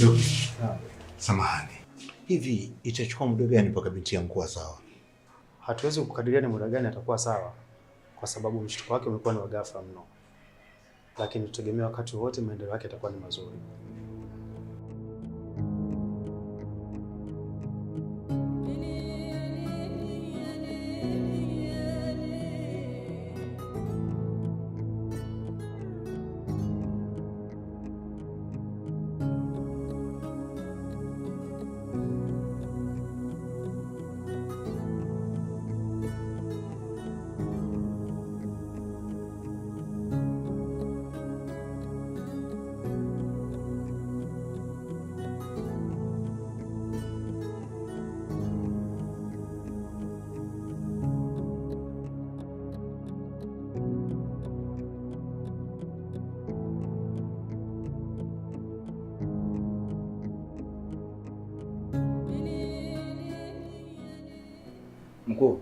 Doki, samahani. Hivi itachukua muda gani mpaka binti yangu kuwa sawa? Hatuwezi kukadiria ni muda gani atakuwa sawa kwa sababu mshtuko wake umekuwa ni wa ghafla mno. Lakini tutegemea wakati wote maendeleo yake yatakuwa ni mazuri. Mkuu,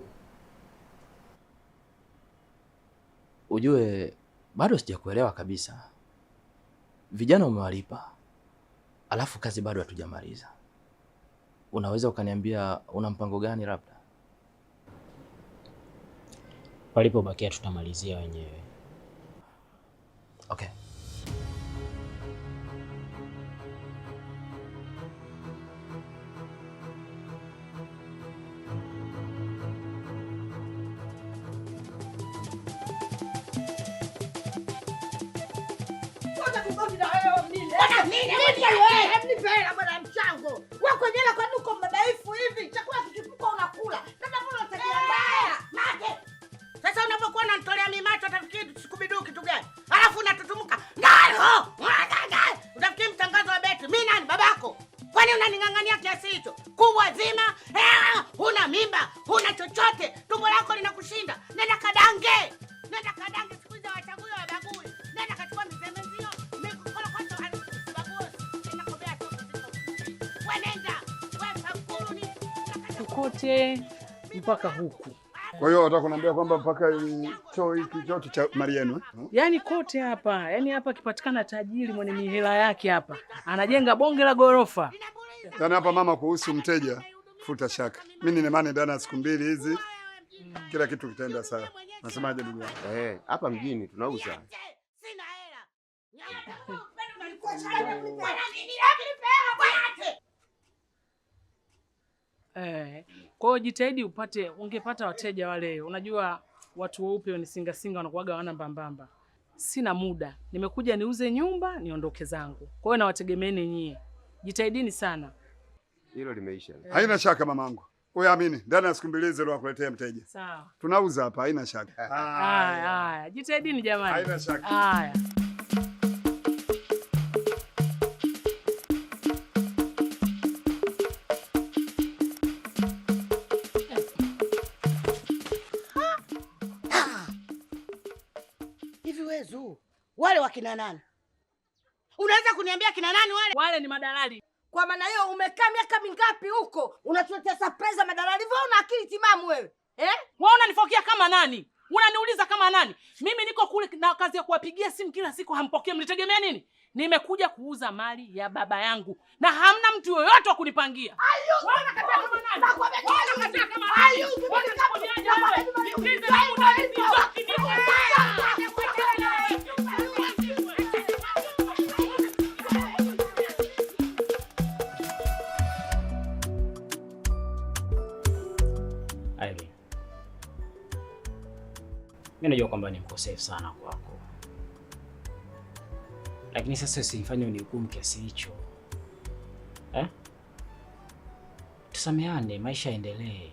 ujue bado sijakuelewa kabisa. Vijana umewalipa, alafu kazi bado hatujamaliza. Unaweza ukaniambia una mpango gani labda? Palipobakia tutamalizia wenyewe. Okay. Sasa unapokuwa unanitolea mimacho utafikiri sikubidu kitu gani? Alafu unatutumuka. Ngalo! Utafikiri mtangazo wa beti. Mimi nani babako? Kwani unaning'ang'ania kiasi hicho? Kubwa zima, huna mimba, huna chochote. Tumbo lako linakushinda. Nenda kadange. Nenda kadange siku hizo wachagui wa bagui. Nenda kachukua mizemezio. Mikokolo kwa sababu bagui. Nenda kobea tu. Wenenda. Wewe fakuru ni kote mpaka huku. Kwa hiyo wataka kuniambia kwamba mpaka choo hiki chote cha Mariano Yaani kote hapa, yaani hapa kipatikana tajiri mwenye mihela yake hapa, anajenga bonge la gorofa. Yaani hapa mama, kuhusu mteja futa shaka. Mimi nina imani ndani ya siku mbili hizi kila kitu kitaenda sawa. Nasemaje ndugu yangu? Hapa mjini tunauza. Sina hela. Kwa hiyo jitahidi ungepata wateja wale. Unajua watu weupe ni singa wanakuaga wana mbambamba. Sina muda. Nimekuja niuze nyumba niondoke zangu. Kwa hiyo nawategemeeni nyie. Jitahidini sana. Hilo limeisha. Haina shaka mamangu. Wewe amini, ndani ya siku mbili hizo nakuletea mteja. Sawa. Tunauza hapa, haina shaka. Haya. Jitahidini jamani. Haina shaka. Haya. Hivi wezu, wale wakina nani? Unaweza kuniambia kina nani wale? Wale ni madalali. Kwa maana hiyo umekaa miaka mingapi huko? Unatuletea surprise madalali. Wewe una akili timamu wewe? Wewe unanifokea kama nani? Unaniuliza kama nani? Mimi niko kule na kazi ya kuwapigia simu kila siku hampokee. Mlitegemea nini? Nimekuja kuuza mali ya baba yangu na hamna mtu yoyote wa kunipangia. Wewe unakataa kama nani? Wewe unakataa kama nani? Aileen, mimi najua kwamba ni mkosefu sana kwako, lakini sasa usifanye unihukumu kiasi hicho. Tusameane, maisha yaendelee,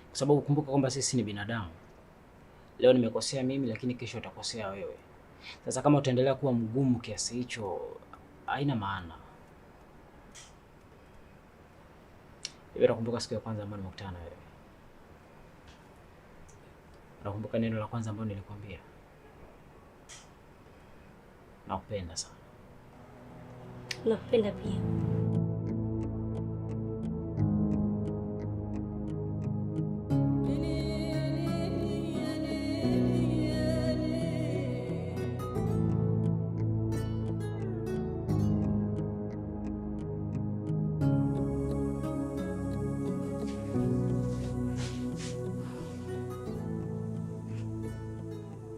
kwa sababu kumbuka kwamba sisi ni binadamu. Leo nimekosea mimi, lakini kesho utakosea wewe. Sasa kama utaendelea kuwa mgumu kiasi hicho, haina maana. Hivi nakumbuka siku ya kwanza ambayo nimekutana na wewe. Nakumbuka neno la kwanza ambalo nilikwambia. Nakupenda sana. Nakupenda pia.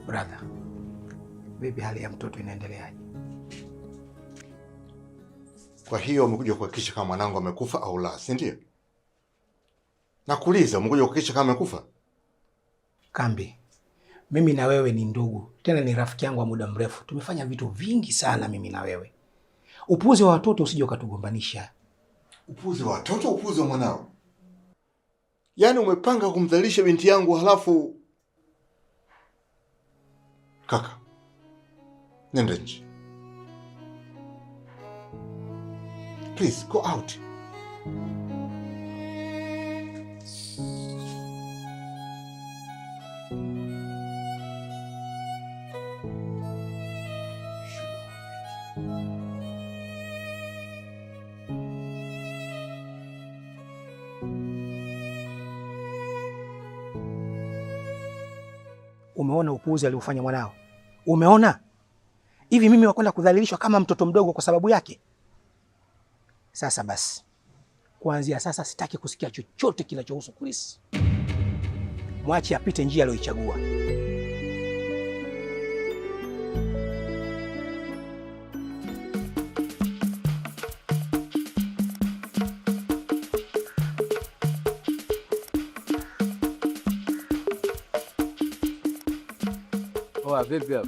Brother, vipi hali ya mtoto inaendeleaje? Kwa hiyo umekuja kuhakikisha kama mwanangu amekufa au la, si ndio? Nakuuliza, umekuja kuhakikisha kama amekufa? Kambi, mimi na wewe ni ndugu, tena ni rafiki yangu wa muda mrefu. Tumefanya vitu vingi sana mimi na wewe. Upuzi wa watoto usije ukatugombanisha. Upuzi wa watoto, upuzi wa mwanao? Yaani umepanga kumdhalilisha binti yangu halafu... Kaka, nenda nje. Please, go out. Umeona upuuzi aliofanya mwanao? Umeona? Hivi mimi wakwenda kudhalilishwa kama mtoto mdogo kwa sababu yake? Sasa basi, kuanzia sasa sitaki kusikia chochote kinachohusu Chris. Mwache apite njia aliyoichagua. Oa, vipi hapo?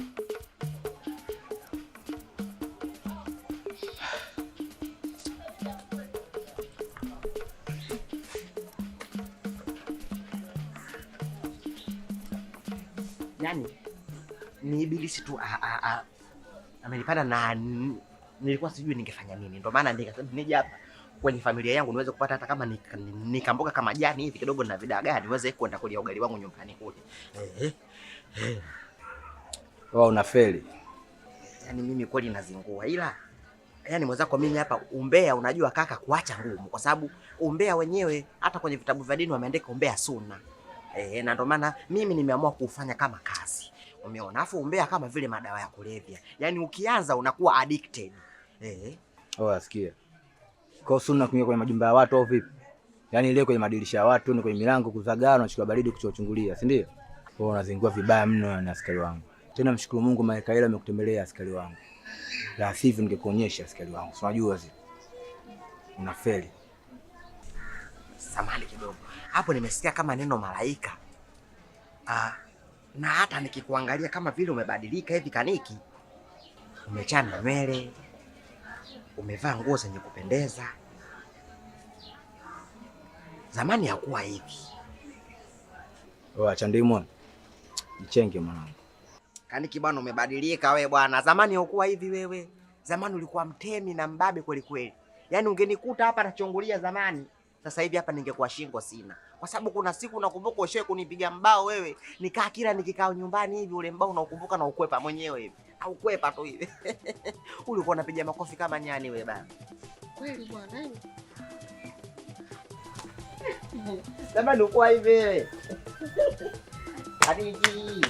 Yani ni ibilisi tu amenipanda na nilikuwa sijui ningefanya nini. Ndio maana nikasema nije hapa kwenye familia yangu niweze kupata hata kama nikamboga kama jani hivi kidogo na vidagaa niweze kwenda kulia ugali wangu nyumbani kule. Wewe unafeli. Yaani mimi kweli nazingua, ila yaani mwenzako mimi hapa umbea, unajua kaka, kuacha ngumu, kwa sababu umbea wenyewe hata kwenye vitabu vya dini wameandika umbea sunna. Na ndio maana mimi nimeamua kufanya kama kazi. Umeona? Afu umbea kama vile madawa ya kulevya. Yaani ukianza unakuwa addicted. Asikia. Kwa sunna kuingia kwenye majumba ya watu au vipi? Yaani ile kwenye madirisha ya watu, ni kwenye milango kuzagaa na kuchukua baridi kuchungulia, si ndio? Wewe unazingua vibaya mno na askari wangu. Tena mshukuru Mungu Mikaela amekutembelea askari wangu. La sivyo ningekuonyesha askari wangu. Unajua zi. Unafeli. Samahani kidogo. Hapo nimesikia kama neno malaika. Na hata nikikuangalia kama vile umebadilika hivi kaniki. Umechana nywele. Umevaa nguo zenye kupendeza. Zamani hakuwa hivi. Acha ndimo. Nichenge mwanangu. Kaniki bwana, umebadilika wewe bwana. Zamani haukuwa hivi wewe. Zamani ulikuwa mtemi na mbabe kweli kweli. Yaani ungenikuta hapa nachungulia zamani. Sasa hivi hapa ningekuwa shingo sina. Kwa sababu kuna siku nakumbuka ushe kunipiga mbao wewe. Nikaa kila nikikaa nyumbani hivi ule mbao naukumbuka na ukwepa mwenyewe hivi. Au kwepa tu hivi. Ulikuwa unapiga makofi kama nyani wewe bana. Kweli bwana. Zamani ulikuwa hivi wewe. Hadiji.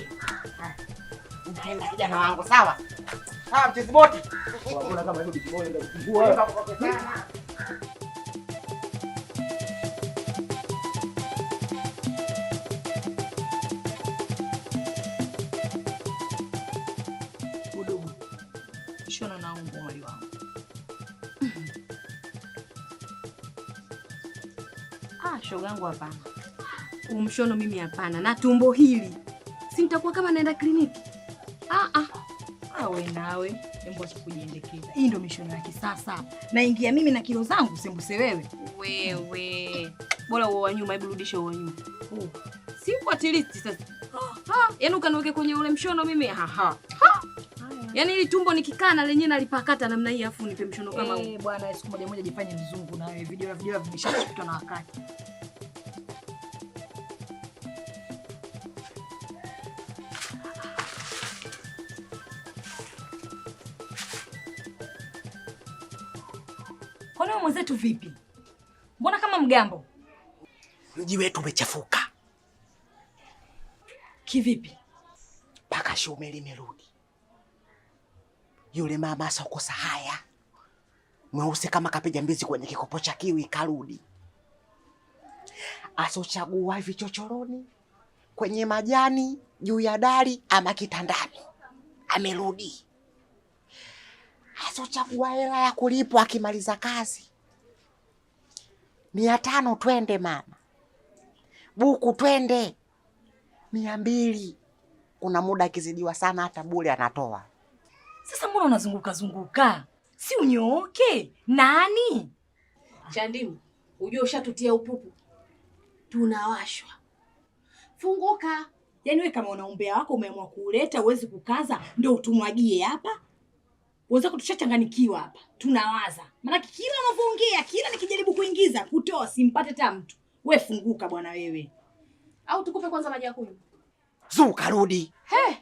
Naenda kijana wangu, sawa? Sawa mchezi boti. Unaona kama hiyo bichi ndio kufungua. Udugu. Shona na umbo mwali wangu. Shogangu hapana. Umshono mimi hapana. Na tumbo hili. Si nitakuwa kama naenda kliniki. Awe nawe, embo kujiendekeza. Hii ndio mishono ya kisasa. Naingia mimi na kilo zangu, sembuse wewe. Wewe. Bora uo wa nyuma, hebu rudisha uo wa nyuma. Si kwa tilisti sasa. Yaani ukaniweke kwenye ule mshono mimi. Yaani ili tumbo nikikaa na lenyewe nalipakata namna hii afu nipe mshono kama huu. Bwana, siku moja jifanye mzungu na wewe. Video vimeshashikwa na wakati. Kwani wewe mwenzetu vipi? Mbona kama mgambo? Mji wetu umechafuka. Kivipi? Paka Shume limerudi. Yule mama asokosa haya. Mweusi kama kapiga mbizi kwenye kikopo cha kiwi karudi. Asochagua vichochoroni kwenye majani, juu ya dari ama kitandani. Amerudi. Asochagua hela ya kulipwa akimaliza kazi. 500 twende mama. Buku twende. 200. Kuna muda akizidiwa sana hata bure anatoa. Sasa mbona unazunguka zunguka? Si unyooke? Nani? Chandimu, ujue ushatutia upupu. Tunawashwa. Funguka. Yaani wewe kama unaombea wako umeamua kuuleta uwezi kukaza ndio utumwagie hapa. Uweza kutushachanganikiwa hapa. Tunawaza. Maana kila unavyoongea, kila nikijaribu kuingiza, kutoa simpate hata mtu. Wewe funguka bwana wewe. Au tukupe kwanza maji ya kunywa. Zuka rudi. He.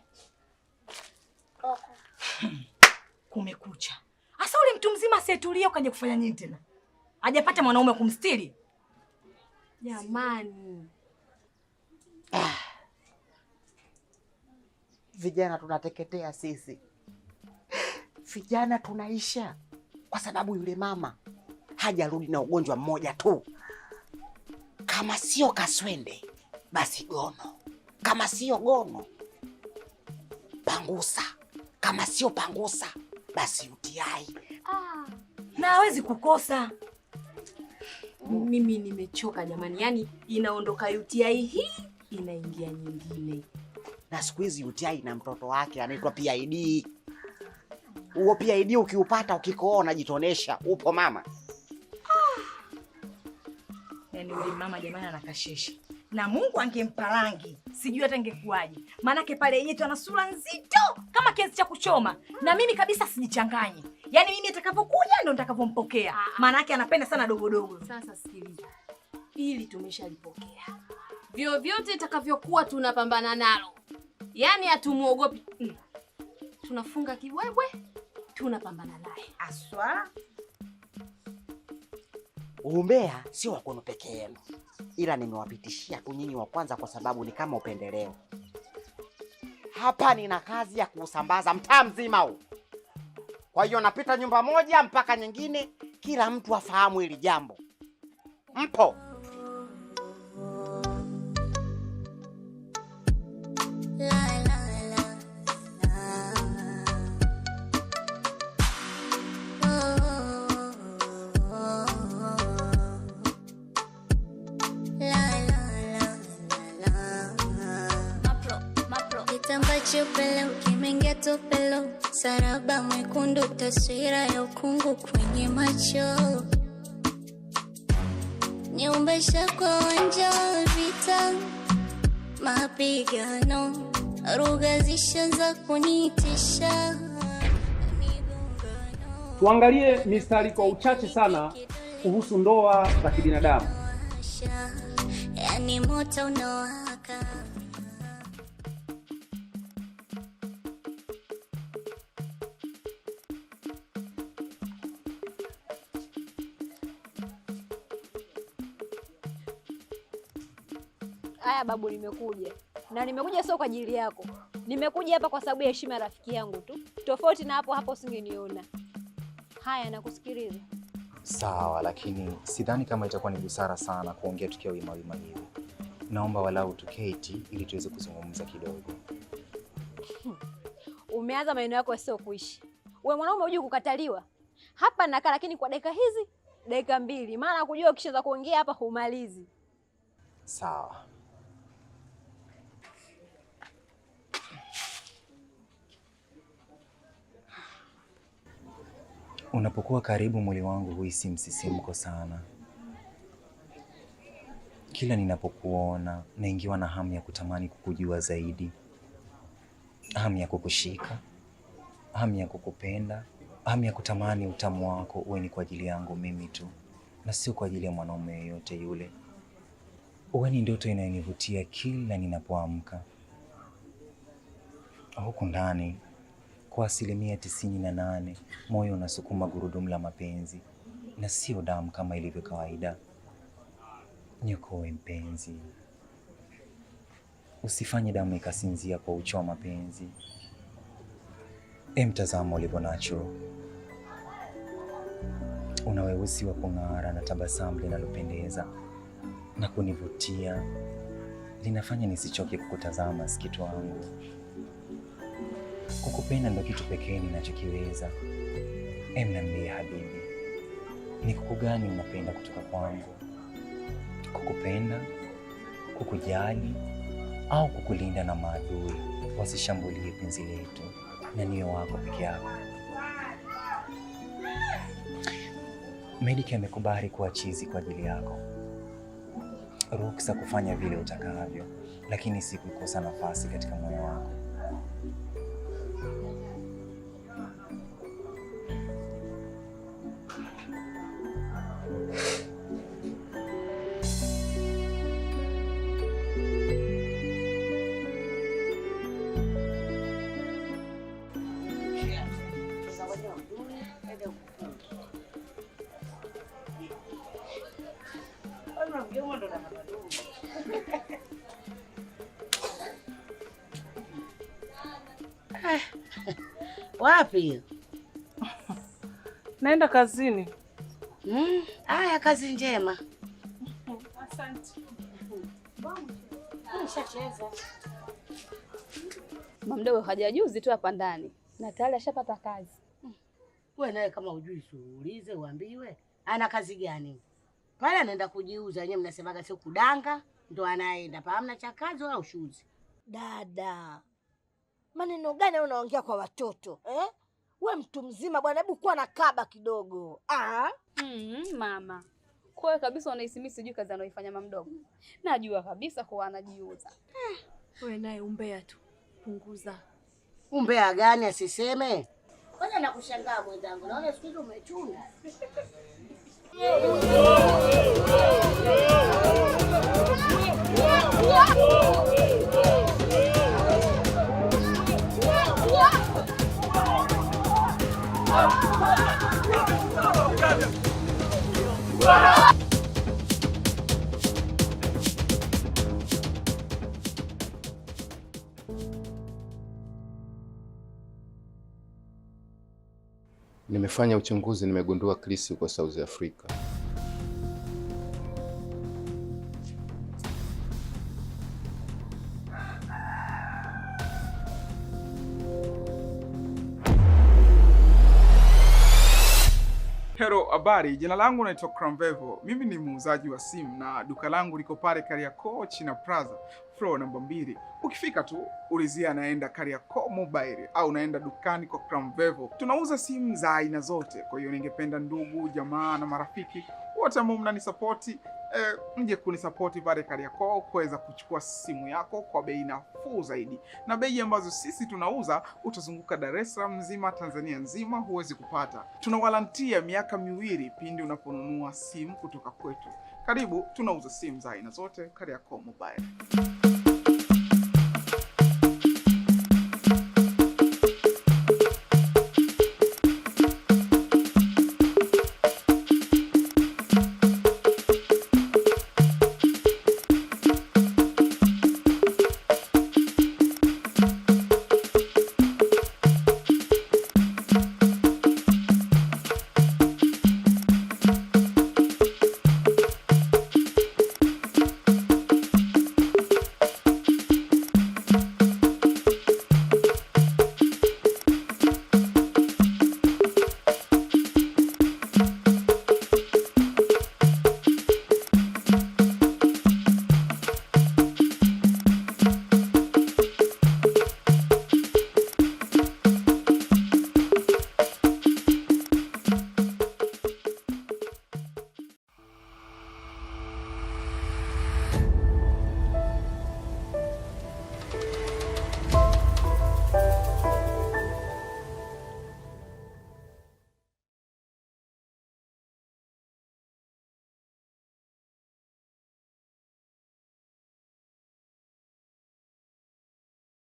Kumekucha. Asa ule mtu mzima asietulia ukaje kufanya nini tena? Hajapata mwanaume kumstiri. Jamani. Vijana tunateketea sisi. Vijana tunaisha kwa sababu yule mama hajarudi na ugonjwa mmoja tu. Kama sio kaswende, basi gono. Kama sio gono, pangusa. Kama sio pangusa, basi UTI. Na hawezi kukosa. Mimi nimechoka jamani. Yaani inaondoka UTI hii, inaingia nyingine. Na siku hizi UTI na mtoto wake anaitwa PID. Huo PID ukiupata ukikoa unajitonesha. Upo mama. Yaani yule mama jamani anakashesha. Na Mungu angempa rangi, sijui hata ingekuwaje. Maanake pale yenyewe ana sura nzito kama kiasi cha kuchoma. Na mimi kabisa sijichanganye. Yaani mimi atakapokuja ndo nitakavompokea. Maanake anapenda sana dogo dogo. Sasa sikiliza. Ili tumeshalipokea. Vyovyote itakavyokuwa tunapambana nalo. Yaani hatumuogopi. Tunafunga kiwebwe, tunapambana naye. Aswa. Umbea sio wa kwenu peke yenu. Ila nimewapitishia tu nyinyi wa kwanza kwa sababu ni kama upendeleo. Hapa nina kazi ya kuusambaza mtaa mzima huu. Kwa hiyo napita nyumba moja mpaka nyingine, kila mtu afahamu hili jambo. Mpo? Chupelo kimenge tupelo saraba mwekundu taswira ya ukungu kwenye macho nyumbesha kwa wanja vita mapigano lugha zishaanza kunitisha. Tuangalie mistari kwa uchache sana kuhusu ndoa za kibinadamu. Yani moto unawaka. Haya babu, nimekuja. Na nimekuja sio kwa ajili yako. Nimekuja hapa kwa sababu ya heshima ya rafiki yangu tu. Tofauti na hapo usingeniona. Haya, nakusikiliza. Sawa, lakini sidhani kama itakuwa ni busara sana kuongea tukiwa wima hivi. Naomba walau tuketi ili tuweze kuzungumza kidogo. Umeanza maneno yako sio kuishi. Wewe mwanaume hujui kukataliwa. Hapa nakaa lakini kwa dakika hizi, dakika 2. Maana kujua ukishaanza kuongea hapa humalizi. Sawa. Unapokuwa karibu mwili wangu huhisi msisimko sana. Kila ninapokuona naingiwa na hamu ya kutamani kukujua zaidi. Hamu ya kukushika, hamu ya kukupenda, hamu ya kutamani utamu wako uwe ni kwa ajili yangu mimi tu na sio kwa ajili ya mwanaume yeyote yule. Uwe ni ndoto inayonivutia kila ninapoamka. Huku ndani kwa 98% moyo unasukuma gurudumu la mapenzi na sio damu kama ilivyo kawaida. Nyokoe mpenzi, usifanye damu ikasinzia kwa ucho wa mapenzi. Mtazamo ulivyo nacho, una weusi wa kung'ara na tabasamu linalopendeza na kunivutia. linafanya nisichoke kukutazama Sikitu wangu. Kukupenda ndo kitu pekee ninachokiweza. Niambie habibi, ni kuku gani unapenda kutoka kwangu? Kukupenda, kukujali, au kukulinda na maadui wasishambulie penzi letu na niwe wako peke yako? Mediki amekubali kuwa chizi kwa ajili yako. Ruksa kufanya vile utakavyo, lakini si kukosa nafasi katika moyo wako. Wapi? Naenda kazini. Haya, kazi njema. Asante. Nishacheza. Mama mdogo haja juzi tu hapa ndani na tayari ashapata kazi. Wewe nawe kama hujui uulize uambiwe. Ana kazi gani? Pale anaenda kujiuza, yenyewe mnasemaga sio kudanga, ndo anaenda. Pa hamna cha kazi wala ushuzi. Dada, maneno gani unaongea kwa watoto eh? We mtu mzima bwana, hebu kuwa na kaba kidogo. Mama, kwa kabisa unahisi mimi sijui kazi anaoifanya mama mdogo. Najua kabisa kwa anajiuza. Wewe naye umbea tu. Punguza. Umbea gani asiseme? Kwanza nakushangaa mwenzangu. Naona siku hizo umechuna. Nimefanya uchunguzi, nimegundua Chris yuko South Africa. Hello, habari. Jina langu naitwa Cramvevo. Mimi ni muuzaji wa simu na duka langu liko pale Kariakoo China Plaza, floor namba 2. Ukifika tu ulizia naenda Kariakoo Mobile au naenda dukani kwa Cramvevo. Tunauza simu za aina zote. Kwa hiyo ningependa ndugu, jamaa na marafiki wote ambao mnanisapoti mje kunisapoti pale Kariakoo kuweza kuchukua simu yako kwa bei nafuu zaidi. Na bei ambazo sisi tunauza utazunguka Dar es Salaam nzima, Tanzania nzima huwezi kupata. Tunawarantia miaka 2 pindi unaponunua simu kutoka kwetu. Karibu, tunauza simu za aina zote Kariakoo Mobile.